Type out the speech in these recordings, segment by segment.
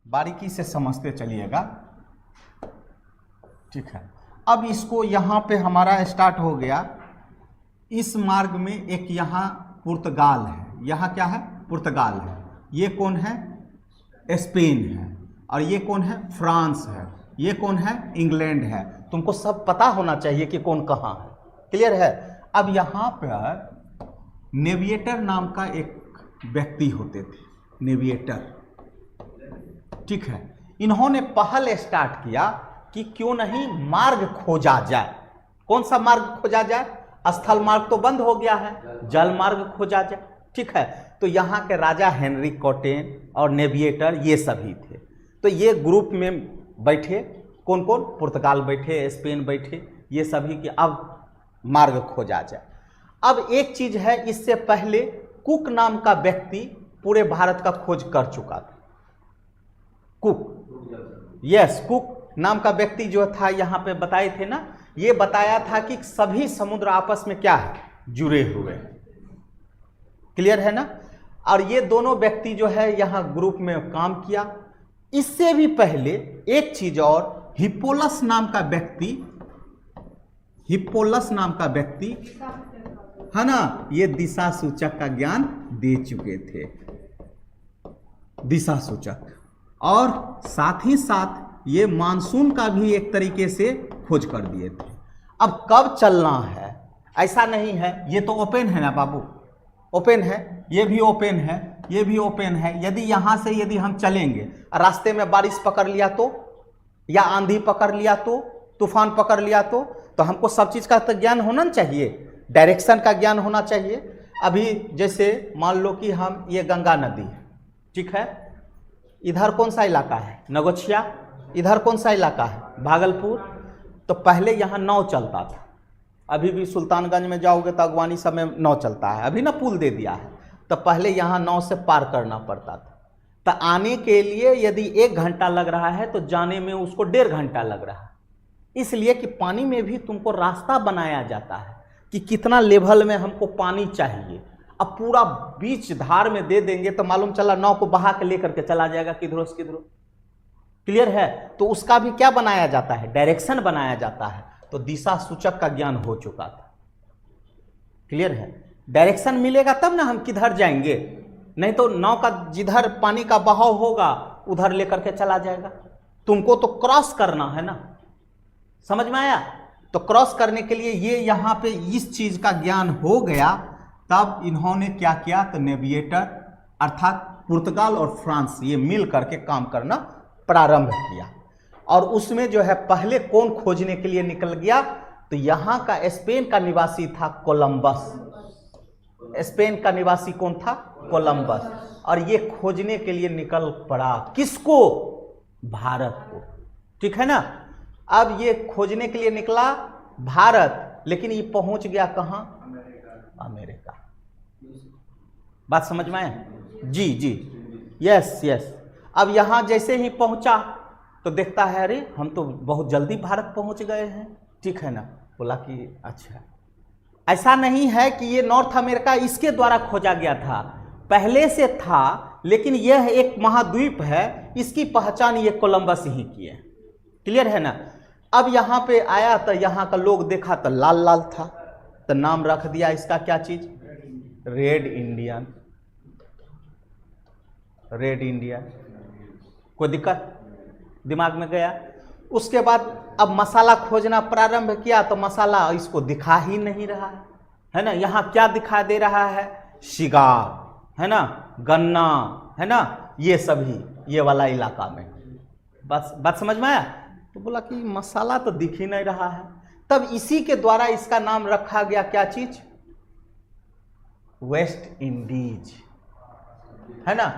बारीकी से समझते चलिएगा, ठीक है। अब इसको यहाँ पे हमारा स्टार्ट हो गया। इस मार्ग में एक यहाँ पुर्तगाल है, यहाँ क्या है, पुर्तगाल है। ये कौन है, स्पेन है। और ये कौन है, फ्रांस है। ये कौन है, इंग्लैंड है। तुमको सब पता होना चाहिए कि कौन कहाँ है, क्लियर है। अब यहाँ पर नेविएटर नाम का एक व्यक्ति होते थे, नेविएटर, ठीक है। इन्होंने पहल स्टार्ट किया कि क्यों नहीं मार्ग खोजा जाए। कौन सा मार्ग खोजा जाए, स्थल मार्ग तो बंद हो गया है, जल मार्ग खोजा जाए, ठीक है। तो यहाँ के राजा हेनरी कॉटेन और नेविएटर ये सभी थे। तो ये ग्रुप में बैठे, कौन कौन, पुर्तगाल बैठे, स्पेन बैठे, ये सभी कि अब मार्ग खोजा जाए। अब एक चीज है, इससे पहले कुक नाम का व्यक्ति पूरे भारत का खोज कर चुका था। कुक, यस, कुक नाम का व्यक्ति जो था, यहाँ पे बताए थे ना, ये बताया था कि सभी समुद्र आपस में क्या है, जुड़े हुए, क्लियर है ना। और ये दोनों व्यक्ति जो है यहाँ ग्रुप में काम किया। इससे भी पहले एक चीज और, हिप्पोलस नाम का व्यक्ति, हिप्पोलस नाम का व्यक्ति है ना, ये दिशा सूचक का ज्ञान दे चुके थे, दिशा सूचक। और साथ ही साथ ये मानसून का भी एक तरीके से खोज कर दिए थे। अब कब चलना है ऐसा नहीं है, ये तो ओपन है ना बाबू, ओपन है, ये भी ओपन है, ये भी ओपन है। यदि यहाँ से यदि हम चलेंगे, रास्ते में बारिश पकड़ लिया तो, या आंधी पकड़ लिया तो, तूफान पकड़ लिया तो हमको सब चीज़ का तो ज्ञान होना चाहिए, डायरेक्शन का ज्ञान होना चाहिए। अभी जैसे मान लो कि हम, ये गंगा नदी है, ठीक है, इधर कौन सा इलाका है, नगोछिया, इधर कौन सा इलाका है, भागलपुर। तो पहले यहाँ नाव चलता था, अभी भी सुल्तानगंज में जाओगे तो अगवानी सब में नाव चलता है, अभी ना पुल दे दिया है। तो पहले यहाँ नाव से पार करना पड़ता था। तो आने के लिए यदि 1 घंटा लग रहा है तो जाने में उसको 1.5 घंटा लग रहा है। इसलिए कि पानी में भी तुमको रास्ता बनाया जाता है कि कितना लेवल में हमको पानी चाहिए। अब पूरा बीच धार में दे देंगे तो मालूम चला नाव को बहा के लेकर के चला जाएगा किधरों से किधरों, क्लियर है। तो उसका भी क्या बनाया जाता है, डायरेक्शन बनाया जाता है। तो दिशा सूचक का ज्ञान हो चुका था, क्लियर है। डायरेक्शन मिलेगा तब ना हम किधर जाएंगे, नहीं तो नाव का जिधर पानी का बहाव होगा उधर लेकर के चला जाएगा। तुमको तो क्रॉस करना है ना, समझ में आया। तो क्रॉस करने के लिए ये यहाँ पे इस चीज का ज्ञान हो गया। तब इन्होंने क्या किया, तो नेविएटर अर्थात पुर्तगाल और फ्रांस ये मिल करके काम करना प्रारंभ किया। और उसमें जो है पहले कौन खोजने के लिए निकल गया, तो यहाँ का स्पेन का निवासी था कोलंबस। स्पेन का निवासी कौन था, कोलंबस। और ये खोजने के लिए निकल पड़ा, किसको, भारत को, ठीक है ना। अब ये खोजने के लिए निकला भारत, लेकिन ये पहुंच गया कहां, अमेरिका। बात समझ में आए, जी जी, यस यस। अब यहां जैसे ही पहुंचा तो देखता है अरे हम तो बहुत जल्दी भारत पहुंच गए हैं, ठीक है ना। बोला कि अच्छा, ऐसा नहीं है कि ये नॉर्थ अमेरिका इसके द्वारा खोजा गया था, पहले से था, लेकिन यह एक महाद्वीप है, इसकी पहचान ये कोलंबस ही किए, क्लियर है ना। अब यहाँ पे आया तो यहाँ का लोग देखा तो लाल लाल था, तो नाम रख दिया इसका क्या चीज, रेड इंडियन, रेड इंडिया। कोई दिक्कत दिमाग में गया। उसके बाद अब मसाला खोजना प्रारंभ किया तो मसाला इसको दिखा ही नहीं रहा है ना। यहाँ क्या दिखा दे रहा है, शिगार है ना, गन्ना है ना, ये सभी ये वाला इलाका में। बस बात समझ में आया। तो बोला कि मसाला तो दिख ही नहीं रहा है। तब इसी के द्वारा इसका नाम रखा गया क्या चीज, वेस्ट इंडीज, है ना।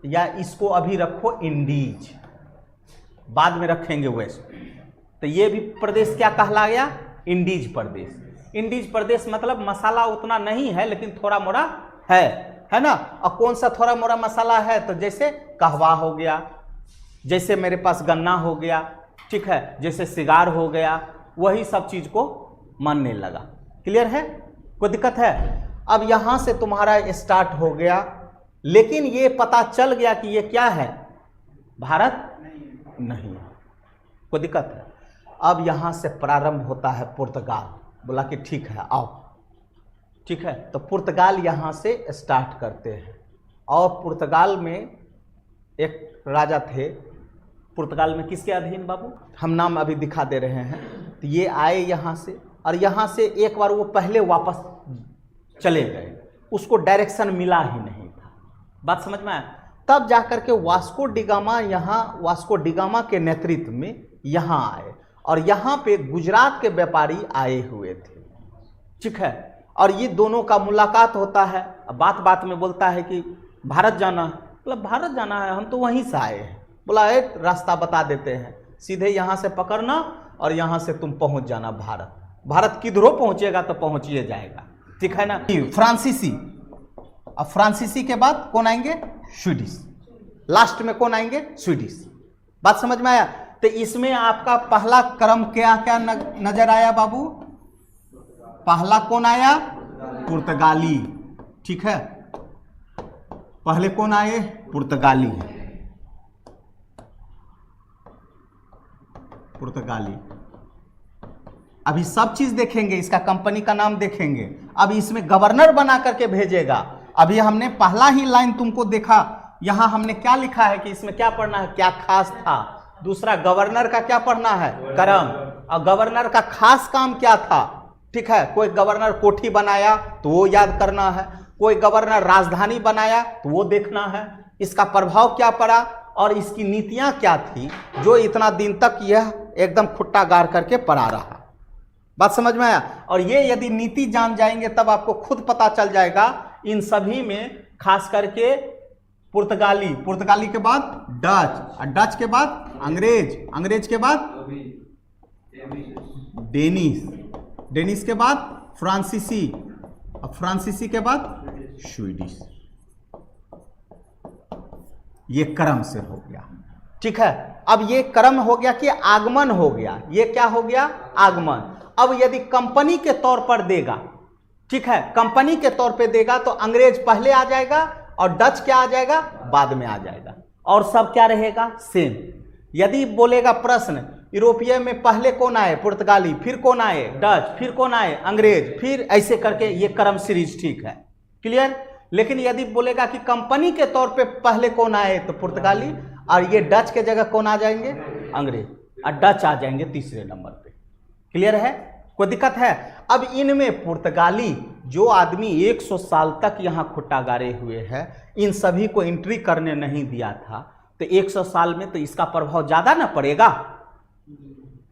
या इसको अभी रखो इंडीज, बाद में रखेंगे वेस्ट। तो ये भी प्रदेश क्या कहला गया, इंडीज प्रदेश। इंडीज प्रदेश मतलब मसाला उतना नहीं है लेकिन थोड़ा मोड़ा है ना। और कौन सा थोड़ा मोड़ा मसाला है, तो जैसे कहवा हो गया, जैसे मेरे पास गन्ना हो गया, ठीक है, जैसे सिगार हो गया, वही सब चीज को मानने लगा, क्लियर है। कोई दिक्कत है। अब यहां से तुम्हारा स्टार्ट हो गया, लेकिन ये पता चल गया कि ये क्या है, भारत नहीं, कोई दिक्कत है। अब यहाँ से प्रारंभ होता है पुर्तगाल। बोला कि ठीक है आओ, ठीक है। तो पुर्तगाल यहाँ से स्टार्ट करते हैं और पुर्तगाल में एक राजा थे। पुर्तगाल में किसके अधीन बाबू, हम नाम अभी दिखा दे रहे हैं। तो ये आए यहाँ से और यहाँ से एक बार वो पहले वापस चले गए, उसको डायरेक्शन मिला ही नहीं था। बात समझ में आया? तब जाकर के वास्को डिगामा यहाँ, वास्को डिगामा के नेतृत्व में यहाँ आए और यहाँ पे गुजरात के व्यापारी आए हुए थे, ठीक है। और ये दोनों का मुलाकात होता है। बात बात में बोलता है कि भारत जाना है। मतलब भारत जाना है, हम तो वहीं से आए हैं। बोला एक रास्ता बता देते हैं, सीधे यहाँ से पकड़ना और यहाँ से तुम पहुँच जाना भारत। भारत किधरों पहुँचेगा तो पहुँचिए जाएगा, ठीक है ना। फ्रांसीसी, अब फ्रांसीसी के बाद कौन आएंगे, स्वीडिश। लास्ट में कौन आएंगे, स्वीडिश। बात समझ में आया? तो इसमें आपका पहला क्रम क्या क्या नजर आया बाबू? पहला कौन आया, पुर्तगाली, ठीक है। पहले कौन आए, पुर्तगाली, पुर्तगाली। अभी सब चीज देखेंगे, इसका कंपनी का नाम देखेंगे। अब इसमें गवर्नर बना करके भेजेगा। अभी हमने पहला ही लाइन तुमको देखा, यहां हमने क्या लिखा है कि इसमें क्या पढ़ना है, क्या खास था। दूसरा गवर्नर का क्या पढ़ना है, क्रम। और गवर्नर का खास काम क्या था, ठीक है। कोई गवर्नर कोठी बनाया तो वो याद करना है, कोई गवर्नर राजधानी बनाया तो वो देखना है, इसका प्रभाव क्या पड़ा और इसकी नीतियां क्या थी जो इतना दिन तक यह एकदम खुट्टा गाड़ करके पड़ा रहा। बात समझ में आया? और ये यदि नीति जान जाएंगे तब आपको खुद पता चल जाएगा इन सभी में, खास करके पुर्तगाली, पुर्तगाली के बाद डच, और डच के बाद अंग्रेज, अंग्रेज के बाद डेनिश, डेनिश के बाद फ्रांसीसी, और फ्रांसीसी के बाद स्वीडिश। ये क्रम से हो गया, ठीक है। अब ये क्रम हो गया कि आगमन हो गया, ये क्या हो गया, आगमन। अब यदि कंपनी के तौर पर देगा, ठीक है, कंपनी के तौर पे देगा तो अंग्रेज पहले आ जाएगा और डच क्या आ जाएगा, बाद में आ जाएगा, और सब क्या रहेगा, सेम। यदि बोलेगा प्रश्न यूरोपीय में पहले कौन आए, पुर्तगाली, फिर कौन आए, डच, फिर कौन आए, अंग्रेज, फिर ऐसे करके ये क्रम सीरीज, ठीक है, क्लियर। लेकिन यदि बोलेगा कि कंपनी के तौर पे पहले कौन आए तो पुर्तगाली, और ये डच के जगह कौन आ जाएंगे, अंग्रेज, और डच आ जाएंगे तीसरे नंबर पे। क्लियर है, कोई दिक्कत है? अब इनमें पुर्तगाली जो आदमी 100 साल तक यहाँ खुट्टा गाड़े हुए हैं, इन सभी को एंट्री करने नहीं दिया था, तो 100 साल में तो इसका प्रभाव ज्यादा ना पड़ेगा,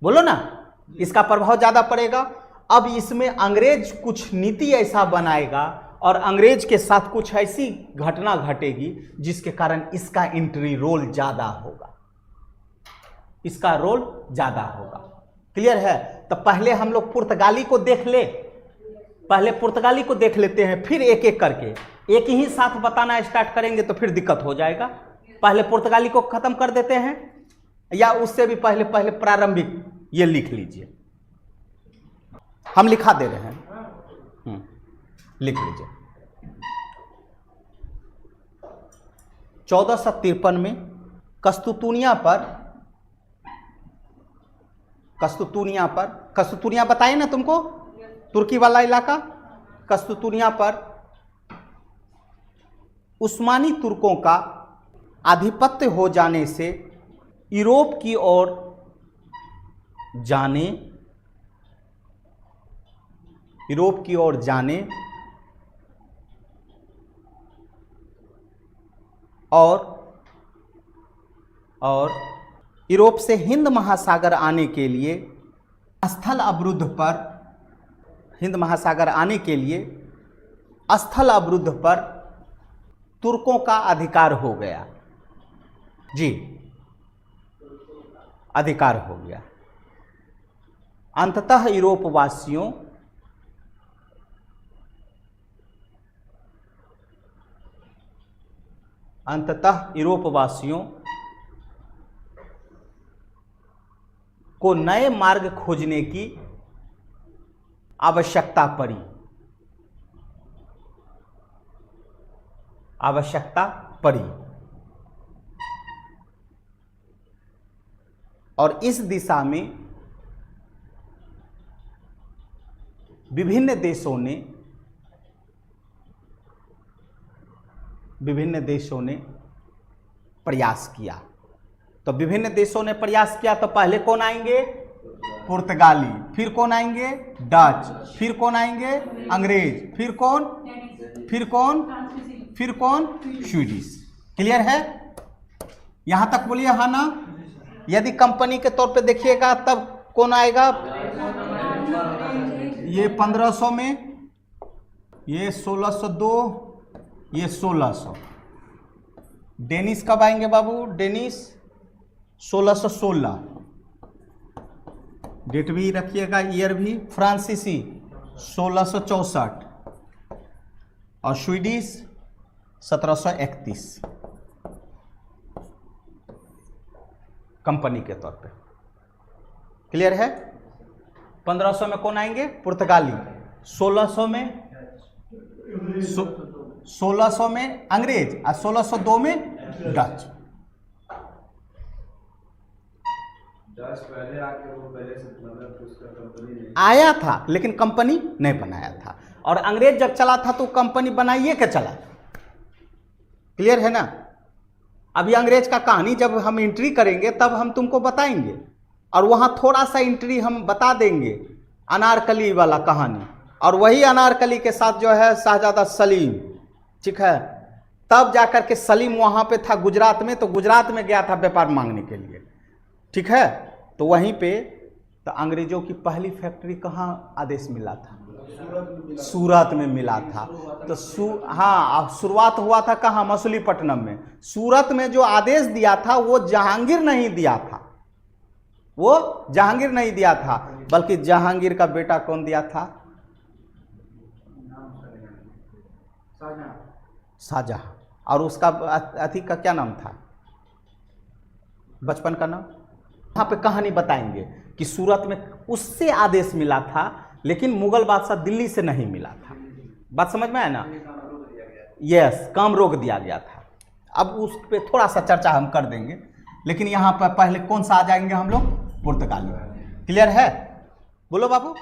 बोलो ना, इसका प्रभाव ज्यादा पड़ेगा। अब इसमें अंग्रेज कुछ नीति ऐसा बनाएगा और अंग्रेज के साथ कुछ ऐसी घटना घटेगी जिसके कारण इसका एंट्री रोल ज्यादा होगा, इसका रोल ज्यादा होगा। क्लियर है? तो पहले हम लोग पुर्तगाली को देख ले, पहले पुर्तगाली को देख लेते हैं, फिर एक एक करके एक ही साथ बताना स्टार्ट करेंगे तो फिर दिक्कत हो जाएगा। पहले पुर्तगाली को खत्म कर देते हैं, या उससे भी पहले पहले प्रारंभिक ये लिख लीजिए, हम लिखा दे रहे हैं, लिख लीजिए। 1453 में कस्तुतुनिया पर कस्तुतुनिया बताइए ना तुमको, तुर्की वाला इलाका, कस्तुतुनिया पर उस्मानी तुर्कों का आधिपत्य हो जाने से यूरोप की ओर जाने और यूरोप से हिंद महासागर आने के लिए स्थल अवरुद्ध पर तुर्कों का अधिकार हो गया, जी, अधिकार हो गया। अंततः यूरोपवासियों को नए मार्ग खोजने की आवश्यकता पड़ी। और इस दिशा में विभिन्न देशों ने प्रयास किया। तो विभिन्न देशों ने प्रयास किया तो पहले कौन आएंगे? पुर्तगाली, फिर कौन आएंगे? डच, फिर कौन आएंगे? अंग्रेज, फिर कौन? स्वीडिश। क्लियर है? यहां तक बोलिए हाँ ना? यदि कंपनी के तौर पे देखिएगा तब कौन आएगा? ये 1500 में, ये 1602, ये 1600। डेनिस कब आएंगे बाबू? डेनिस 1616, डेट भी रखिएगा, ईयर भी। फ्रांसीसी 1664 और स्वीडिश 1731 कंपनी के तौर पे। क्लियर है? 1500 में कौन आएंगे? पुर्तगाली, 1600 में अंग्रेज और 1602 में डच। पहले आके वो पहले से मतलब उसका कंपनी नहीं आया था लेकिन कंपनी नहीं बनाया था, और अंग्रेज जब चला था तो कंपनी बनाइए के चला। क्लियर है ना? अभी अंग्रेज का कहानी जब हम एंट्री करेंगे तब हम तुमको बताएंगे, और वहां थोड़ा सा एंट्री हम बता देंगे अनारकली वाला कहानी, और वही अनारकली के साथ जो है शाहजादा सलीम, ठीक है। तब जाकर के सलीम वहां पे था गुजरात में, तो गुजरात में गया था व्यापार मांगने के लिए, ठीक है। तो वहीं पे तो अंग्रेजों की पहली फैक्ट्री कहाँ आदेश मिला था? सूरत में मिला था। तो हाँ, शुरुआत हुआ था कहाँ? मछलीपट्टनम में। सूरत में जो आदेश दिया था वो जहांगीर नहीं दिया था, वो जहांगीर नहीं दिया था, बल्कि जहांगीर का बेटा कौन दिया था? शाहजहां। और उसका अति का क्या नाम था? बचपन का नाम? यहाँ पे कहानी बताएंगे कि सूरत में उससे आदेश मिला था, लेकिन मुगल बादशाह दिल्ली से नहीं मिला था। बात समझ में आया ना? यस, काम रोक दिया गया था। अब उस पे थोड़ा सा चर्चा हम कर देंगे, लेकिन यहाँ पर पहले कौन सा आ जाएंगे हम लोग? पुर्तगाली। क्लियर है? बोलो बाबू।